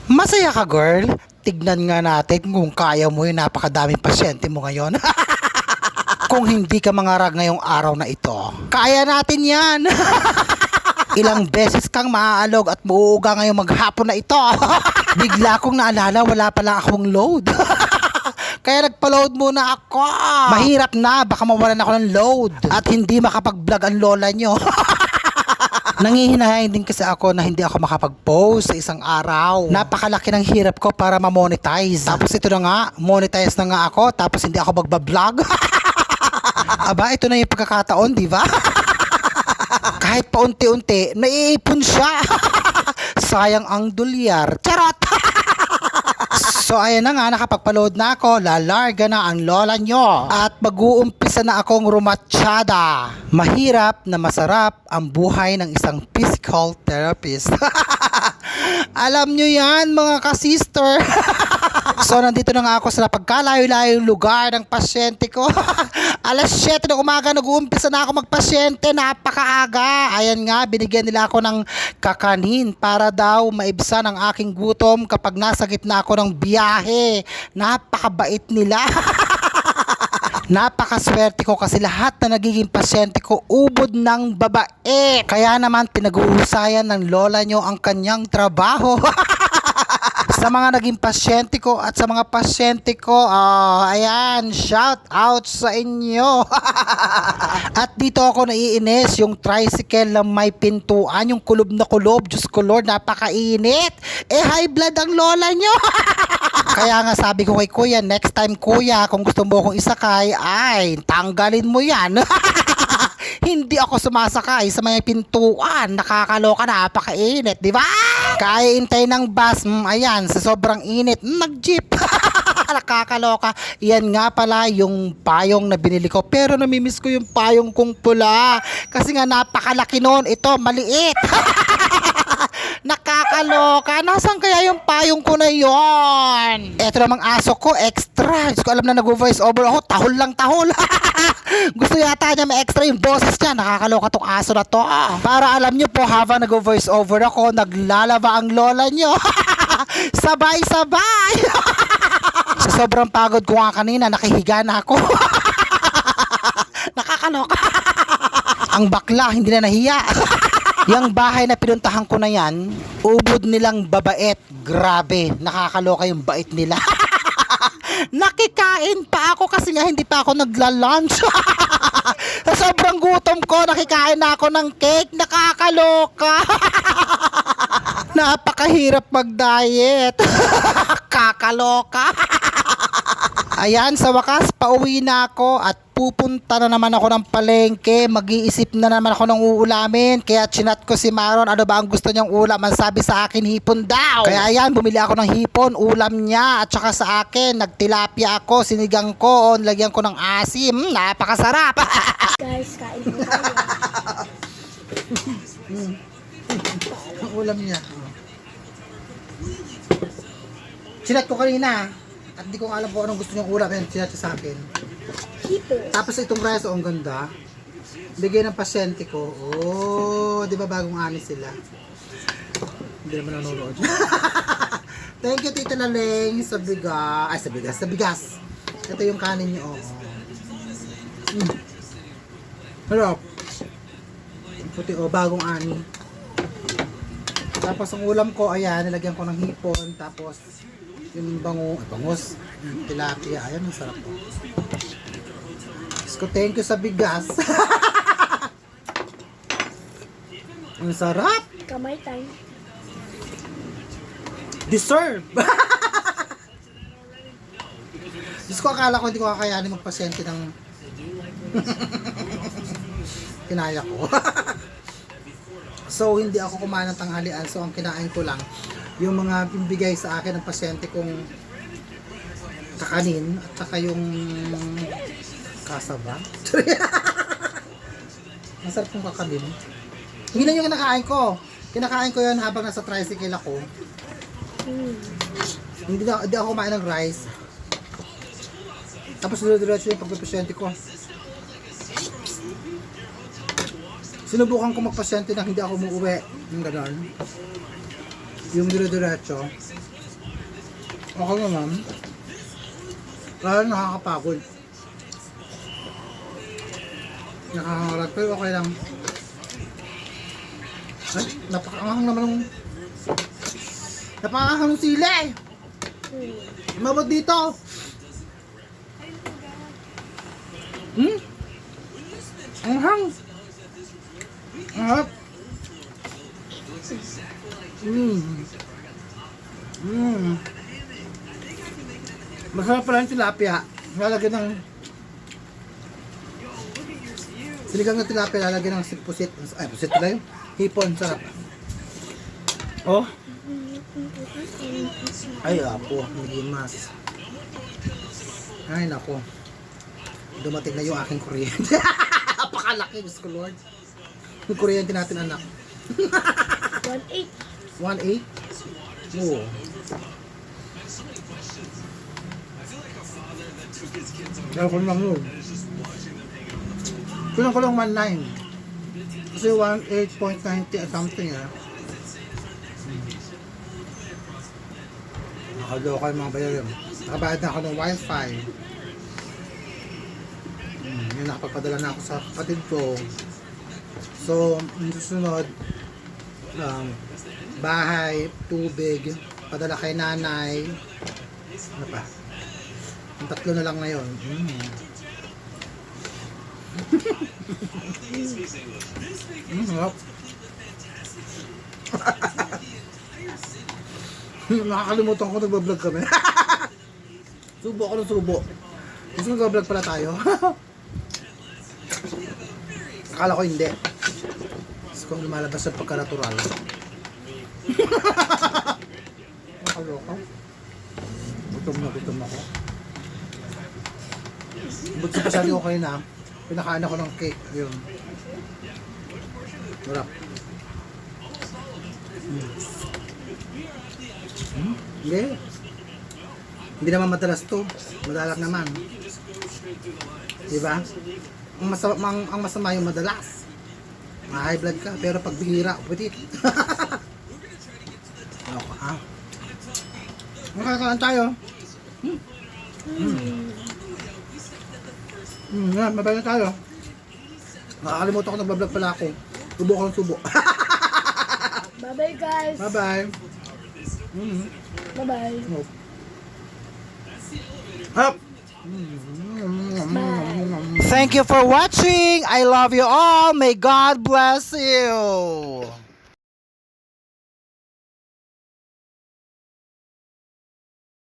Masaya ka, girl? Tignan nga natin kung kaya mo yung napakadaming pasyente mo ngayon. Kung hindi ka mangarag ngayong araw na ito, kaya natin yan. Ilang beses kang maaalog at muuuga ngayong maghapon na ito. Bigla kong naalala, wala pala akong load. Kaya nagpa-load muna ako. Mahirap na, baka mawalan ako ng load at hindi makapag-vlog ang lola nyo. Nangihinahin din kasi ako na hindi ako makapag-post sa isang araw. Napakalaki ng hirap ko para ma-monetize. Tapos ito na nga, monetize na nga ako, tapos hindi ako magbablog. Aba, ito na yung pagkakataon, di ba? Kahit paunti-unti, naiipon siya. Sayang ang dolyar. Charot! So ayan na nga, nakapagpa-load na ako, lalarga na ang lola nyo at mag-uumpisa na akong rumatsyada. Mahirap na masarap ang buhay ng isang physical therapist. Alam nyo yan mga ka-sister. So nandito na nga ako sa napagkalayo-layong lugar ng pasyente ko. Alas 7 ng umaga nag-uumpisa na ako magpasyente, napakaaga. Ayan nga, binigyan nila ako ng kakanin para daw maibsan ang aking gutom kapag nasa gitna ako ng biyahe. Napakabait nila. Napakaswerte ko kasi lahat na nagiging pasyente ko ubod ng babae. Kaya naman pinag-uusayan ng lola nyo ang kanyang trabaho. Sa mga naging pasyente ko at sa mga pasyente ko, ayan, shout out sa inyo. At dito ako naiinis, yung tricycle na may pintuan, yung kulob na kulob, Diyos ko Lord, napakainit. High blood ang lola nyo. Kaya nga sabi ko kay kuya, next time kuya, kung gusto mo akong isakay, ay, tanggalin mo yan. Hindi ako sumasakay sa mga pintuan. Nakakaloka, napakainit, di ba? Kaya intay ng bus, ayan, sa sobrang init, nag-jeep. Nakakaloka. Yan nga pala yung payong na binili ko. Pero namimiss ko yung payong kong pula. Kasi nga napakalaki noon. Ito, maliit. Nakakaloka. Nasaan kaya yung payong ko na yon? Eto namang aso ko, extra. Diyos ko, alam na nag-voice over ako. Tahol lang tahol. Gusto yata niya may extra yung boses niya. Nakakaloka tong aso na to. Para alam nyo po, habang nag-voice over ako, naglalaba ang lola nyo. Sabay-sabay. Sa sobrang pagod ko nga kanina, nakahiga na ako. Nakakaloka. Ang bakla, hindi na nahiya. Yung bahay na pinuntahan ko na yan, ubod nilang babait. Grabe, nakakaloka yung bait nila. Nakikain pa ako kasi nga hindi pa ako nagla-lunch. Sa sobrang gutom ko, nakikain na ako ng cake. Nakakaloka. Napakahirap mag-diet. Kakaloka. Ayan, sa wakas, pauwi na ako at pupunta na naman ako ng palengke. Mag-iisip na naman ako ng uulamin. Kaya chinat ko si Maron, ano ba ang gusto niyang ulam? Ang sabi sa akin, hipon daw. Kaya ayan, bumili ako ng hipon, ulam niya. At saka sa akin, nagtilapia ako, sinigang ko, lagyan ko ng asim. Napakasarap. Guys, kain po tayo. Ang ulam niya. Chinat ko kanina. At di ko alam kung anong gusto niyong ulam. Yan, chinat siya sa akin. Hipo. Tapos itong rice, ang ganda. Bigay ng pasyente ko. Oh, di ba bagong ani sila? Hindi naman nanonood. Thank you, Tita Laleng, sa bigas. Ay, sa bigas. Ito yung kanin niyo. Harap. Puti, bagong ani. Tapos ang ulam ko, ayan, nilagyan ko ng hipon. Tapos, yung bangus, tilapia. Ayan, ang sarap po. Thank you sa bigas. Ang sarap. Kamay time. Deserve. Diyos ko, akala ko hindi ko kakayanin magpasyente ng kinaya ko. So, hindi ako kumain ng tanghalian. So, ang kinain ko lang yung mga bibigay sa akin ng pasyente kong kakanin at saka yung kasaba. Masarap yung kakanin. Hindi lang yung kinakain ko. Kinakain ko yun habang nasa tricycle ako. Hindi ako kumain ng rice. Tapos dire-diretso yung pagpapasyente ko. Sinubukan ko magpasyente na hindi ako umuwi. Yung gano'n. Yung dire-diretso. Okay naman. Kaya nakakapagod. Nakakangarag pero okay lang. Ay, napakaanghang naman ng... Napakaanghang ng sili! Mabot dito! Anghang! Anghap! Masarap pala yung tilapia. Lalagyan ng... Sinigang na tilapia, lalagyan ng pusit. Ay, pusit pala yun. Hipon, sarap. Oh. Ay, apo, nagimas. Ay, nako. Dumating na yung aking kuryente. Napakalaki, Diyos ko Lord. Yung kuryente natin, anak. 1.8. 1.8? Oo. Kaya ko lang yun. Kulang ko lang 1.9. Kasi 1.8.90 at something, ha. Nakaloka yung mga bayarin. Nakabayad na ako ng wifi. Yun, nakapagpadala na ako sa kapatid ko. So, yung susunod, bahay, tubig, padala kay nanay. Ano pa? Yung tatlo na lang ngayon. Harap. Nakakalimutan ko nagbablog kami. Subo ako ng subo. Gusto nagbablog pala tayo. Akala ko hindi. Gusto kong lumalabas sa pagka-natural. Nakaloka. Gutom ako. Butsi pa sabi ko kayo na, pinakain ako ng cake. Yun. Marap. Hindi. Hindi naman madalas to. Madalas naman. Diba? Ang masama yung madalas. Ma-high blood ka, pero pag bihira, petit. Ako, ha? Makakalaan tayo. Yan, mabay na tayo. Nakakalimutan ko, nagbablog pala ako. Subo ko ng subo. Bye-bye, guys. Bye-bye. Bye-bye. Hop! Bye. Thank you for watching. I love you all. May God bless you.